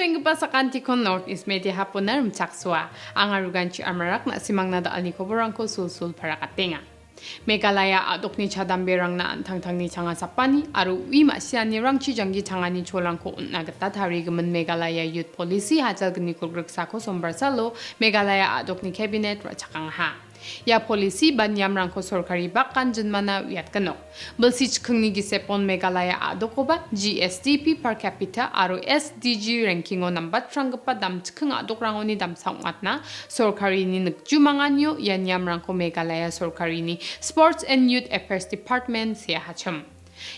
Ringpa sa kantikon northeast mediahub na rumchaksua. Ang aruganchi amarak na simang nada alni koborangko sul parakatenga. Meghalaya adok ni chadamberang na antang ni changa sapani aru wima siani rangchi jangi changani cholangko unnagata tharigaman Meghalaya youth policy hajal gni kulgrksako sombarsalo Meghalaya adok ni cabinet rachakangha. Ya polisi banyam rangko sorkari bakkan junmana wiat kanok. Balsich kungni gisepon Meghalaya adokoba GSDP per capita aru SDG rankingo number tranggpa dam chkung adok rangoni dam saungatna sorkari ni nagjumanganyo yanyam rangko Meghalaya sorkari ni Sports and Youth Affairs Department siya hacham.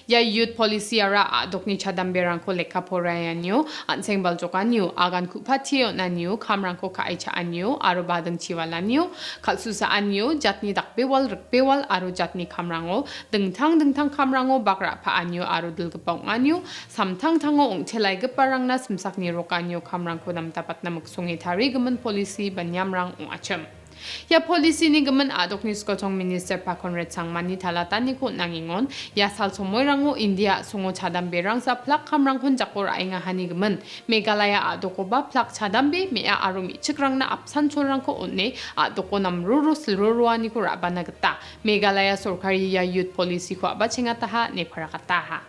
Ya youth policy ara adok ni chadamberangko lekaporayanyo anseng baljokanyo agan kupatio nanyo kamrangko kaaichaanyo aru badang chiwalanyo kalsusaanyo jatni dakbewal rikbewal aru jatni kamrango dengtang kamrango bakra paanyo aru dilgapaunganyo samtangtango ongchelai geparangna simsakni rokanyo kamrangko namtapat na magsongi tarigaman policy banyamrang ongacham. Ya polisi ni gaman adok ni skotong minister pakonret sangmani talatani ko nangingon ya sal somoyrango India songo chadamberang sa plak kamrang hun jakor ainga hani gaman Meghalaya adoko ba plak chadambe mea arumi chikrang na apsan cholrang ko onne adoko namruru silruruani ko rabana gata Meghalaya sorkari ya youth policy ko abachengataha ne parakataha.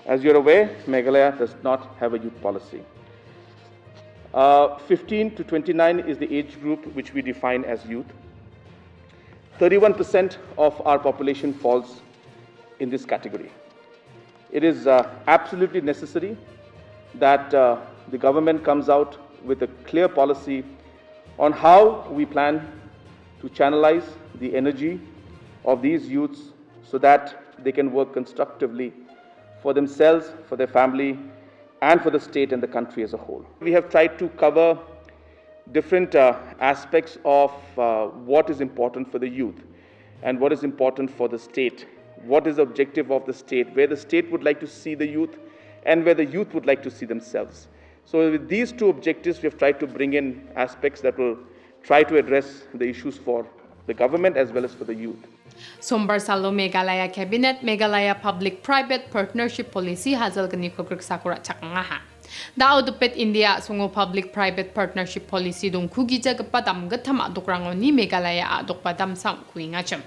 As you're aware, Meghalaya does not have a youth policy. 15 to 29 is the age group which we define as youth. 31% of our population falls in this category. It is absolutely necessary that the government comes out with a clear policy on how we plan to channelize the energy of these youths so that they can work constructively for themselves, for their family, and for the state and the country as a whole. We have tried to cover different aspects of what is important for the youth and what is important for the state, what is the objective of the state, where the state would like to see the youth and where the youth would like to see themselves. So with these two objectives, we have tried to bring in aspects that will try to address the issues for the government as well as for the youth. Sombarsalo Meghalaya Cabinet Meghalaya Public-Private Partnership Policy hazal gani kogrek sakura chakangaha. Dao dupet India sungo Public-Private Partnership Policy dong kugija gepadam getam adokrango ni Meghalaya adokpadam sam kuingacham.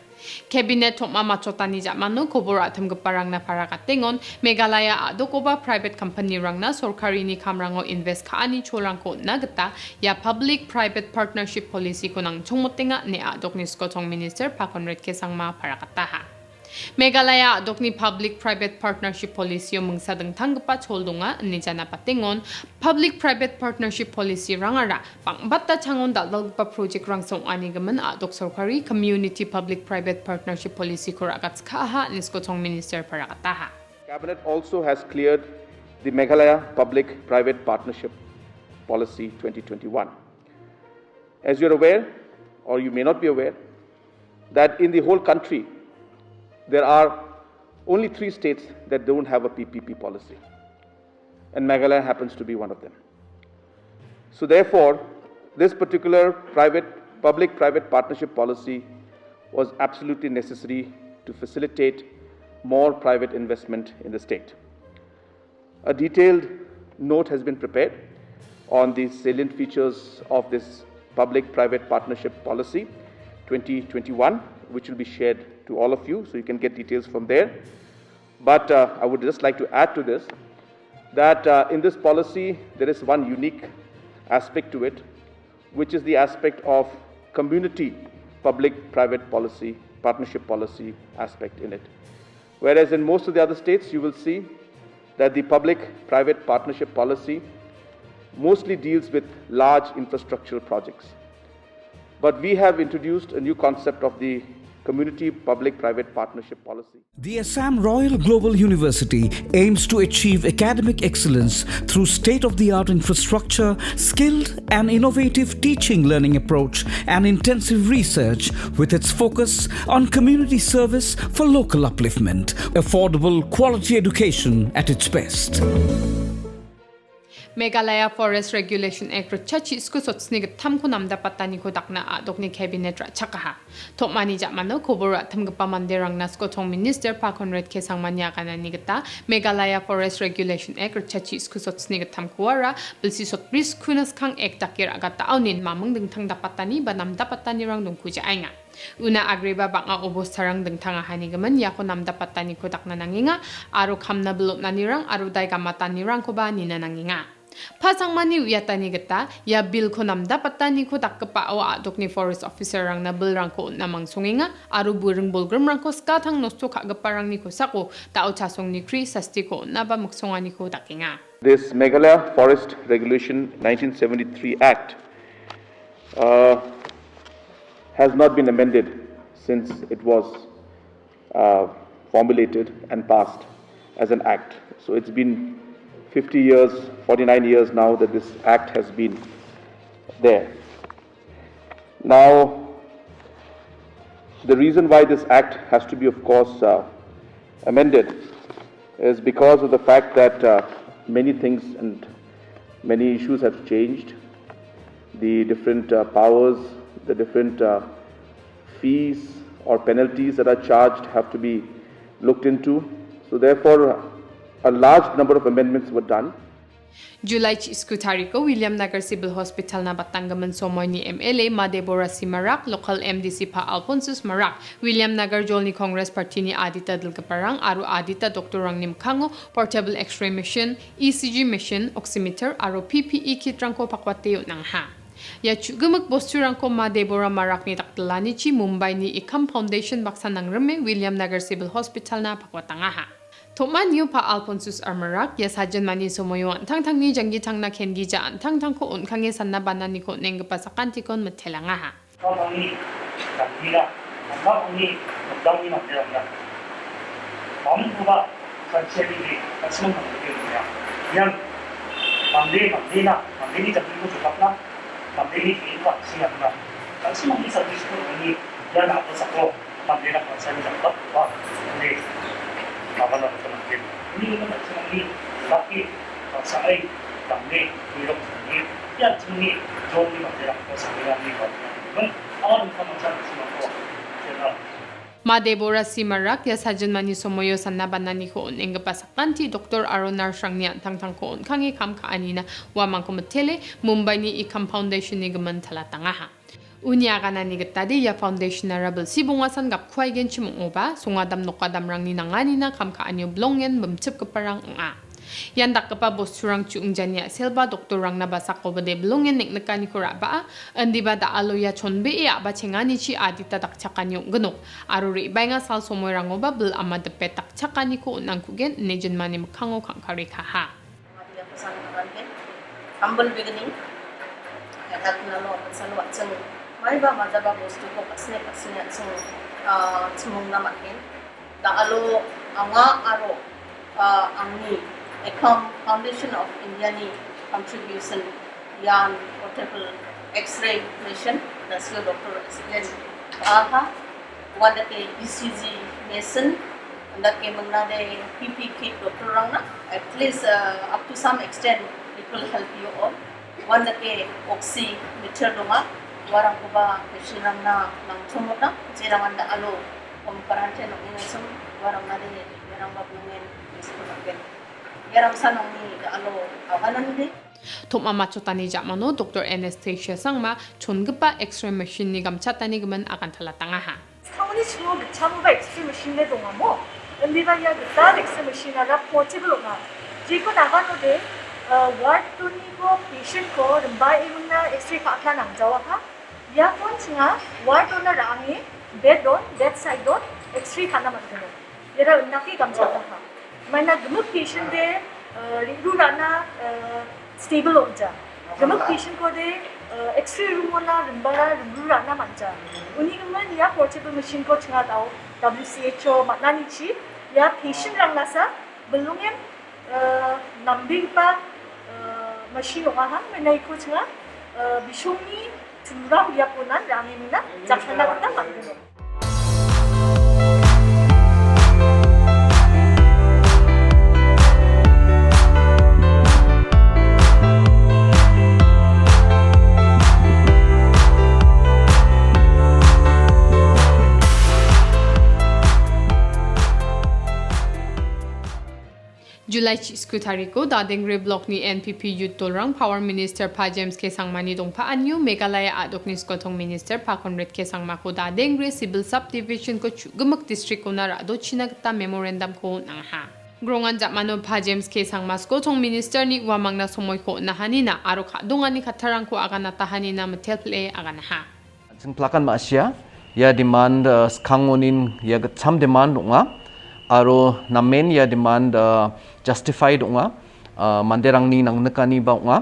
Cabinet thokma machotani jamano kobora atam geparang na parakatengon Meghalaya adokoba private company rangna sorkari ni kamrango invest kaani cholangko nagata ya Public-Private Partnership Policy ko nang chongmotenga ne adok ni skotong minister pakonret kesangma parakataha. Meghalaya adok ni Public-Private Partnership Policy yung mungsadang tanggapa choldonga ni jana patingon Public-Private Partnership Policy rangara pangbata changon daldalgpa project rang song anigaman adok sorkari Community Public-Private Partnership Policy korakats kaha ni skotong minister parakataha. Cabinet also has cleared the Meghalaya Public-Private Partnership Policy 2021. As you're aware, or you may not be aware, that in the whole country there are only 3 states that don't have a PPP policy, and Meghalaya happens to be one of them. So therefore, this particular public-private partnership policy was absolutely necessary to facilitate more private investment in the state. A detailed note has been prepared on the salient features of this public-private partnership policy 2021, which will be shared to all of you, so you can get details from there. But I would just like to add to this that in this policy there is one unique aspect to it, which is the aspect of community public-private policy, partnership policy aspect in it. Whereas in most of the other states you will see that the public-private partnership policy mostly deals with large infrastructural projects. But we have introduced a new concept of the Community Public-Private Partnership Policy. The Assam Royal Global University aims to achieve academic excellence through state-of-the-art infrastructure, skilled and innovative teaching learning approach, and intensive research with its focus on community service for local upliftment, affordable quality education at its best. Meghalaya Forest Regulation Act chachi skusot snig tamko namda patani ko dakna adokni cabinet ra chakaha. Topmani jamano kobora tamgpa manderang nasko tong minister pa Conrad Kesang manya kana nigata Meghalaya Forest Regulation Act chachi skusot snig tamkuara bilsi sot bris kunas kang ek takir agata aunin mamang ding tang dapatani ba nam dapatani rang dong kuja ainga. Una agreba banga obos tarang deng tanga hanigaman yako nam dapatani ko dakna nanginga aro kamna belot nanirang aro dai gamata nirang ko ba nina nanginga. Pasangmani uyatani geta ya bil ko namda patani ko dakpa o adokni forest officer rang na bil rang ko namang sunginga aru burung bulgrum rang ko skatang nosto kagaparang ni ko sako tao chasong ni kri sasti ko naba muksongani ko dakinga. This Meghalaya Forest Regulation 1973 Act has not been amended since it was formulated and passed as an act. So it's been 50 years, 49 years now that this act has been there. Now, the reason why this act has to be, of course, amended is because of the fact that many things and many issues have changed. The different powers, the different fees or penalties that are charged have to be looked into. So therefore, a large number of amendments were done. July Iskutari ko William Nagar Civil Hospital na Batangaman Somoy ni MLA Madebora si Marak, local MDC pa Alphonsus Marak, William Nagar Jol ni Congress Party ni Adita Dilgaparang, Aru Adita Dr. Rang Nimkango, portable X-ray machine, ECG machine, oximeter, Aru PPE kit rang ko pakwateo nang ha. Ya chugumak bosturang ko Madebora Marak ni taktalani chi Mumbai ni Ikam Foundation baksan ng Reme William Nagar Civil Hospital na pakwatanga ha. Toman yu pa Alphonsus Armarak ya sajan mani somoyo antang tang ni jangi tang na kengi ja antang tang ko unkang sanna banan ni ko neng pasakanti kon metelanga ha. Kamani kanila kamani magdami na pera. Mambuba kanseli ni kasman ng pera. Yan mandina ni tapi ko tukapna mandini iwa siya na. Kasi mga isa disko ni yan ato sa ko mandina kanseli dapat ba ni kawan ng pamangkin. Hindi naman at sinangin, laki, pagsakay, tamli, hilok, sangin. Yan, sinangin, joke ni Mandela ko sa kailang ni Mandela. Awan ang kamangsan si Mandela. Madebora si Marak ya sajan mani somoyo sanna banani ko enga pasakanti Dr. Aronar Shrangnya tang ko kangi kam kaanina wa mangkometele Mumbai ni Ikam Foundation ni gaman talatanga ha. Unya kana ni getadi ya foundation na rabel sibungasan gap kwai gen chimong oba sungadam nokadam rang ni nangani na kam ka anyo blongen bemchip ke parang nga yan dak pa bosurang chungjanya selba doktor rang na basak ko bade blongen nek nakani ko raba andi ba da alo ya chonbe ya ba chengani chi adita dak chakanyo gnok aruri bainga sal somoy rang oba bel amad petak chakani ko nang kugen nejen mani mkhango khangkari kha ha humble beginning hat na lo salwa chang mai ba majaba bostu ko kasne chung chumong na makin da alo anga aro angni Ekam Foundation of India ni contribution yan portable X-ray machine dasyo Dr. Explain aha wanda ke ECG machine wanda ke mangna de PP kit Dr. Rangna at least up to some extent it will help you all wanda ke oximeter donga warang kuba machine na nang chumota jeraman da alo komparante no inasum warang na de warang babungen iskonaken yaram sanong ni da alo awanan de Toma machotani jamano Dr. Anastasia sangma chongpa X-ray machine ni gamchatani gaman akan talatanga ha 상원이 지금 참가 엑스트림 머신에 동하고 언니가 야 그다 엑스트림 머신하가 포티블로가 지고 나가는데 와르토니고 페이션코 름바이 문나 엑스트림 카카 남자와가 야 폰칭아 와르토나 랑이 베드온 베드사이드온 엑스트림 하나 만드는 얘라 은나기 감사하다 만나 그무 페이션데 리루라나 스테이블 온자 그무 페이션코데 X-ray room na rimba na manja. Uni kemen ya portable machine ko chenga tau WHO maknani chi ya patient rang nasa belungen nambing pa machine oga han menai ko chenga bisongi tunrang ya punan rangina jaksana kata manggeno. July Skutari ko Dadengre Block ni NPP Youth Tolrang Power Minister Pa James K Sangmani dongpa anyo Meghalaya adok ni Skotong Minister Pa Conrad K Sangma ko Dadengre Civil Subdivision ko Chugamak District ko na rado chinagta memorandum ko nang ha. Grongan Japmano Pa James K Sangma Skotong Minister ni wamang na sumoy ko na hanina aro kadungan ni katarang ko aga natahanina matelple aga na ha. Jeng plakan Malaysia ya demand skangonin ya cham demand nga aro namen ya demand justified nga manderang ni nang nekani ba nga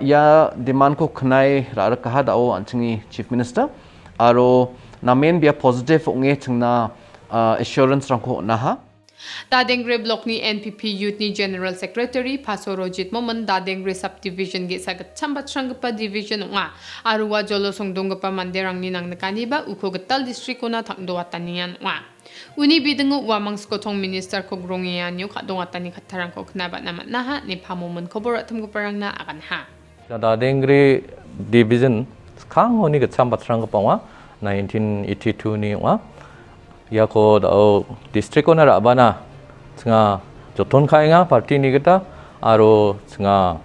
ya demand ko khnai ra ka dao anching chief minister aro namen bia positive nge chingna assurance rang ko na ha. Dadengre Block ni NPP Youth ni General Secretary Pasorojit Momen Dadengre Subdivision gi sagat chambatrangpa division nga aruwa jolo songdongpa manderang ni nang nakaniba ukogetal district ko na thangdoatanian nga uni bidengu wamang Skotong Minister ko grongian yu kadongatani katarang ko knabat namat naha ni pamomen koboratam ko parang na akan ha. Dadengre division khang honi ge chambatrangpa nga 1982 ni nga Yako dao district na rabana nga joton khainga party ni kita aro nga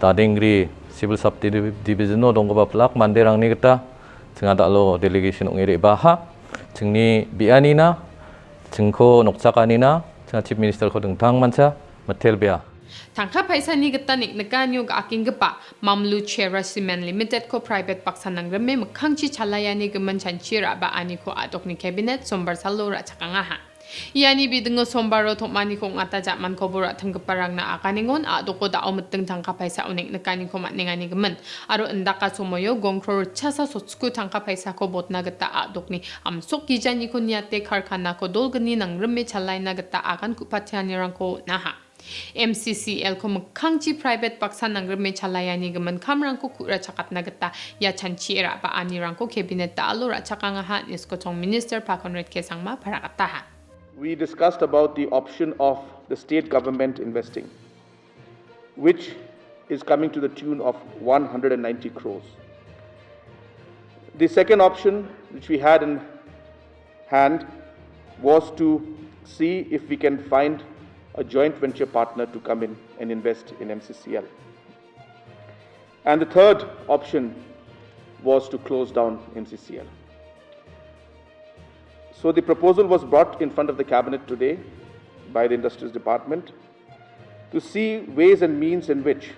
Dadengre civil subdivision no dongba plak manderang ni kita nga dalo delegation ngire baha chingni bianina chingko nokchakanina nga chief minister ko dengtang mancha matelbia Tangka paisa ni gata niknakanyo ga aking gapa Mamlu Chera Cement Limited ko private paksan ng reme makangchi chalaya ni gaman chanchira ba ani ko adok ni cabinet sombar salora chakangaha. Yani bidungo sombaro tokmani ko ngata Japman ko bura tanggaparang na akaningon adok ko dao meteng tangka paisa unik nakani ko matningani gaman aro endaka sumoyo gongkro chasa sotsku tangka paisa ko bot na gata adok ni amsok gijani ko niyate karkana ko dolgani ng reme chalay na gata akan kupatyanirang ko naha. MCCL ko magkangchi private paksan ng reme chalayani gaman kamrang ko kura chakat nagata ya chanchi era pa anirang ko cabinet ta alura chakangaha ni Skotong Minister Pa Conrad K Sangma parakataha. We discussed about the option of the state government investing, which is coming to the tune of 190 crores. The second option which we had in hand was to see if we can find a joint venture partner to come in and invest in MCCL. And the third option was to close down MCCL. So the proposal was brought in front of the cabinet today by the Industries Department to see ways and means in which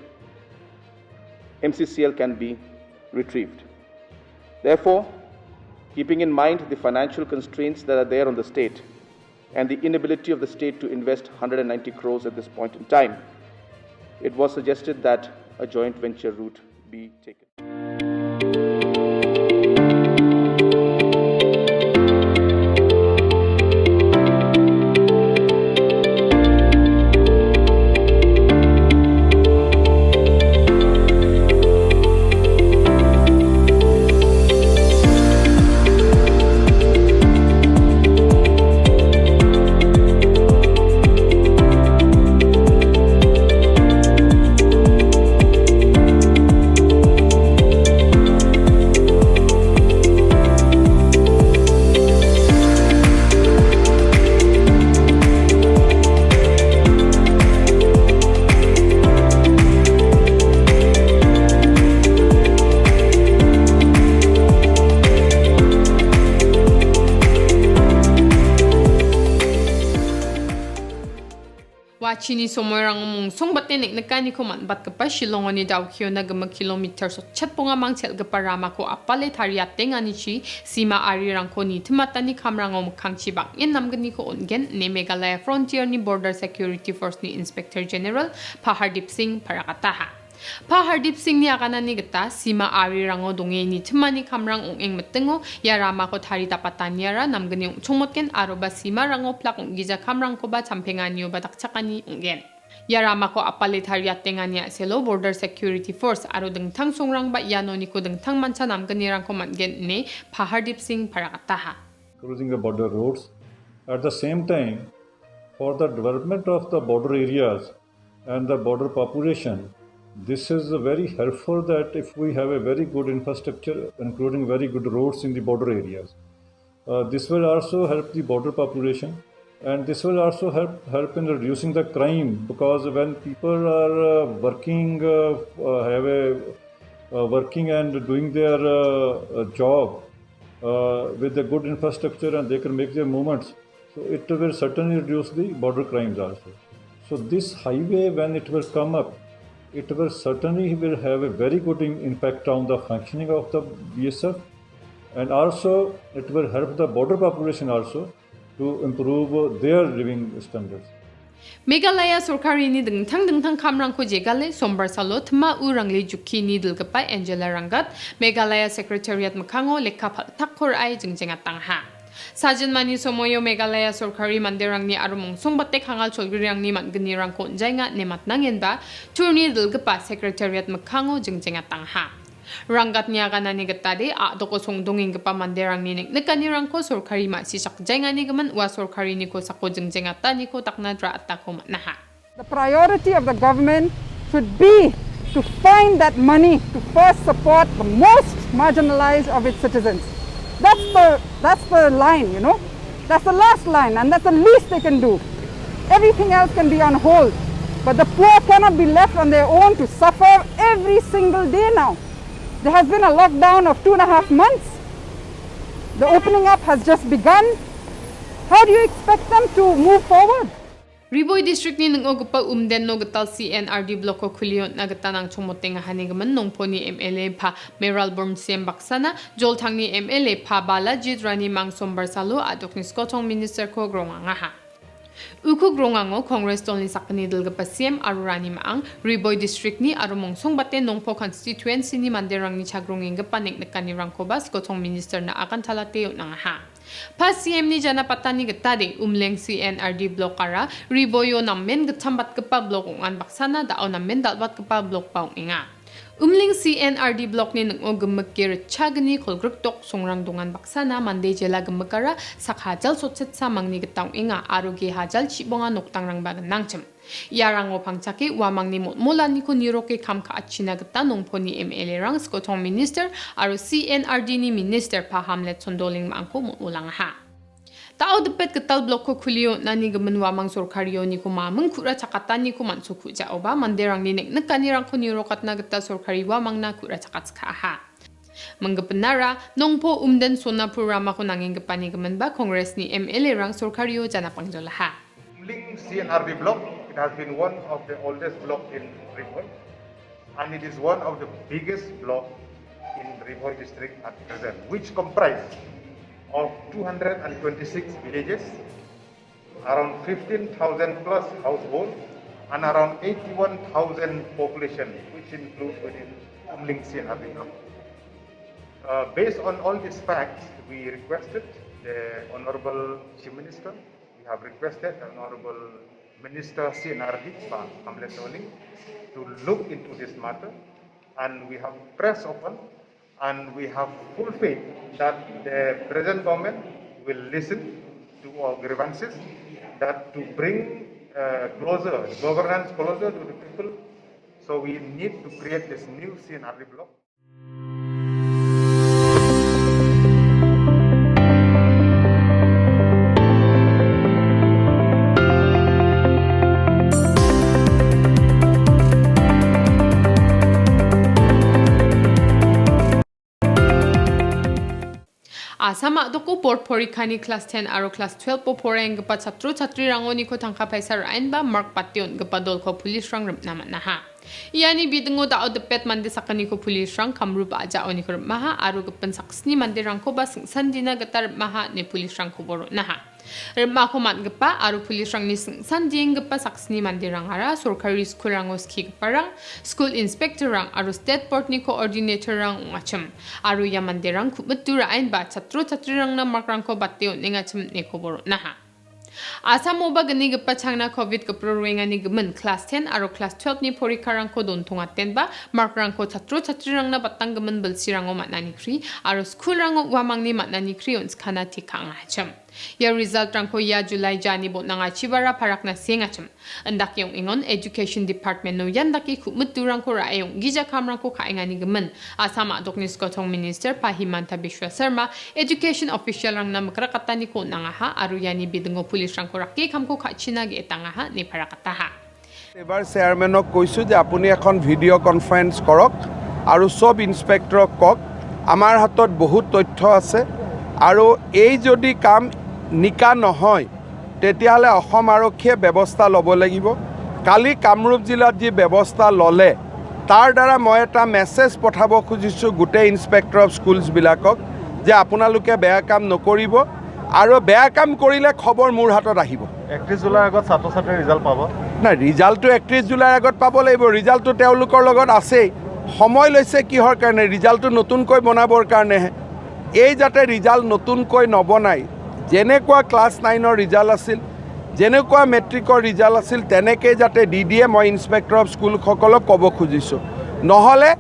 MCCL can be retrieved. Therefore, keeping in mind the financial constraints that are there on the state and the inability of the state to invest 190 crores at this point in time, it was suggested that a joint venture route be taken. Chini somoyrang mungsong batin nakani ko man bat kapa Shillong ni daw kyo na gama kilometer so chat po nga mang chel gaparama ko apale tariate nga ni chi sima arirang ko ni timata ni kamrang omkang chibak yan namgani ko ongen ni Meghalaya Frontier ni Border Security Force ni Inspector General Pahardip Singh parakataha. Pahardip Singh ni akana ni gata sima arirang o donge ni timani kamrang ongeng metengo yarama ko tari tapatan yara namgani ong chongmotken aroba sima rango plak ong gija kamrang ko ba champengan yo badak chakani ongen. Yarama ko apale tariate nga niya selo Border Security Force aro dengtang songrang ba yano ni ko dengtang mancha namgani rang ko mangen ne Pahardip Singh parakataha. Closing the border roads. At the same time, for the development of the border areas and the border population, this is very helpful that if we have a very good infrastructure, including very good roads in the border areas. This will also help the border population and this will also help in reducing the crime, because when people are working and doing their job with a good infrastructure, and they can make their movements, so it will certainly reduce the border crimes also. So this highway, when it will come up, it will certainly have a very good impact on the functioning of the BSF, and also it will help the border population also to improve their living standards. Meghalaya Sorkari ni dengtang kamrangko jegale sombar salo thma urangli jukhi ni dilgapa Angela Rangat Meghalaya Secretariat Mkhango lekha takhor ai jingjenga tangha. Sajin mani somoyo Meghalaya Sorkari manderangni arumong songbate khangal cholgrirangni mangni rangko jainga nemat nangenba turni dilgapa Secretariat Mkhango jingjenga tangha. Rangat niya kanani gatade a doko songdonging gapa manderang ni nekani ko sorkari ma si sakjay ni gaman wa sorkari ni ko sako jengjeng ni ko taknadra at tako naha. The priority of the government should be to find that money to first support the most marginalized of its citizens. That's the line, you know. That's the last line, and that's the least they can do. Everything else can be on hold, but the poor cannot be left on their own to suffer every single day now. There has been a lockdown of 2.5 months. The opening up has just begun. How do you expect them to move forward? Riboy District ni nang ogupa umden no gatal CNRD block ko kuliyon na gatanang chumoteng hanigaman nong po ni MLA pa Meral Bormsem Baksana, joltang ni MLA pa Balajid Rani Mang Sombarsalo adok ni Skotong Minister ko gronganga ha. Uko grongango Congress tolni sakani dilgapa CM Arurani Maang Riboy District ni arumong songbate nongpo constituency ni manderang ni chagronging gapanik nekani rangkobas Skotong Minister na akan talateo nang ha. Pa CM ni jana patani gatade umleng CNRD block ara Riboyo namen gatambat gapa block ungan baksana dao namen dalbat gapa block paung inga. Umling CNRD block ni nang ogemekir chagni kolgruktok songrang dongan baksana mande jela gemekara sakhajal sotset sa mangni getaung inga aroge hajal chibonga noktangrang bagan nangchem. Yarango pangchake wamangni molani ko niroke kamka achina geta nongponi MLA rang Skotong Minister aro CNRD ni Minister pa Hamlet Sondoling mangko molang ha. Tao depet ketal blok ko kuliyo nani gemen wamang sorkariyo ni ko mameng kura cakatan ni ko mansuku ja oba manderang ni nek kanirang ko nirokat na geta sorkari wamang na kura cakat ska ha. Menggepenara nongpo umden sona programa ko nanging gepani gemen ba Kongres ni MLA rang sorkariyo jana pangjola ha. Ling CNRD block, it has been one of the oldest block in Riboy, and it is one of the biggest block in Riboy district at present, which comprise of 226 villages, around 15,000 plus households, and around 81,000 population, which include within Umling CNRD block. Based on all these facts, we requested the Honorable Chief Minister, we have requested the Honorable Minister CNRD, Hamlet Sondoling, to look into this matter, and we have pressed open, and we have full faith that the present government will listen to our grievances, that to bring governance closer to the people. So we need to create this new CNRD block. Asama doko board porikani class 10 aro class 12 po poreng gapa chatru chatri rangoni ko tangka paisa rain ba mark pation gapa dol ko police rang rem nama naha. Iyani bidungo da odepet mande sakani ko police rang kamru ba aja oni ko maha aro gapan saksni mande rang ko ba sandina gatar maha ne police rang ko boro naha. Remma ko man gapa aro police rang ni sanding gapa saksni mande rang ara sorkari school rangos ki parang school inspector rang aro state board ni coordinator rang ngacham aro ya mande rang kubetura ain ba chatru chatri rang na mark rang ko bateo ningacham ne ko boro naha. Asam oba gani gapa changna COVID kaproruenga ni gemen class 10 aro class 12 ni porikarang ko don tongaten ba mark rang ko chatru chatri rang na batang gemen belsi rang o matnani kri aro school rang o wamang ni matnani kri ons kana tikang hacham. Ya result rangko ya July jani bot nanga chibara parak na singacham. Andak yung ingon Education Department no yandaki kumut rangko ra yung gija kamrangko kaingani gemen. Asama doknis kotong Minister Pahimanta Bishwa Sharma Education Official rang na makrakatani ko nanga ha aru yani bidengo pulis rangko rakki kamko kachinagi etanga ha ni parakataha. এবাৰ চেয়াৰমেনক কৈছোঁ যে আপুনি এখন ভিডিঅ' conference কৰক আৰু সব ইনস্পেক্টৰক কওক আমাৰ হাতত বহুত তথ্য আছে আৰু এই যদি কাম নিকা নহয় তেতিয়াহ'লে অসম আৰক্ষীয়ে ব্যৱস্থা ল'ব লাগিব কালি কামৰূপ জিলাত যি ব্যৱস্থা ল'লে তাৰ দ্বাৰা মই এটা মেছেজ পঠাব খুজিছোঁ গোটেই ইনস্পেক্টৰ অফ স্কুলছবিলাকক যে আপোনালোকে বেয়া কাম নকৰিব আৰু বেয়া কাম কৰিলে খবৰ মোৰ হাতত আহিব 31 জুলাইৰ আগত ছাত্ৰ ছাত্ৰীৰ ৰিজাল্ট পাব না ৰিজাল্টটো 31 জুলাইৰ আগত পাব লাগিব ৰিজাল্টটো তেওঁলোকৰ লগত আছেই সময় লৈছে কিহৰ কাৰণে ৰিজাল্টটো নতুনকৈ বনাবৰ কাৰণেহে এই যাতে ৰিজাল্ট নতুনকৈ নবনাই যেনেকুৱা ক্লাছ 9ৰ ৰিজাল্ট আছিল যেনেকুৱা মেট্ৰিকৰ ৰিজাল্ট আছিল তেনেকৈ যাতে দি দিয়ে মই ইনস্পেক্টৰ অফ স্কুলসকলক ক'ব খুজিছোঁ নহ'লে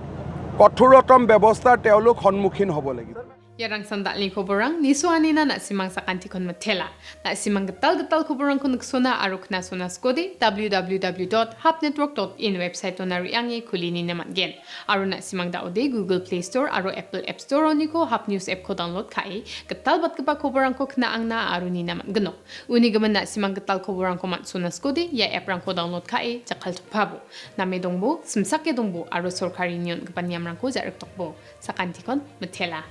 কঠোৰতম ব্যৱস্থাৰ তেওঁলোক সন্মুখীন হ'ব লাগিব Yarang sandak ni koborang ni suanina na simang sakanti kon matela na simang getal koborang kon ksona aruk na sona skodi www.hubnetwork.in website onari angi kulini naman gen aru na simang daode Google Play Store aru Apple App Store oniko Hub News app ko download kai getal bat kepa koborang ko kna ang na aru ni naman geno uni gaman na simang getal koborang ko mat sona skodi ya app rang ko download kai jakal tupabo na medongbo simsake dongbo aru sorkari nyon gapanyam rang ko jarek tokbo sakanti kon matela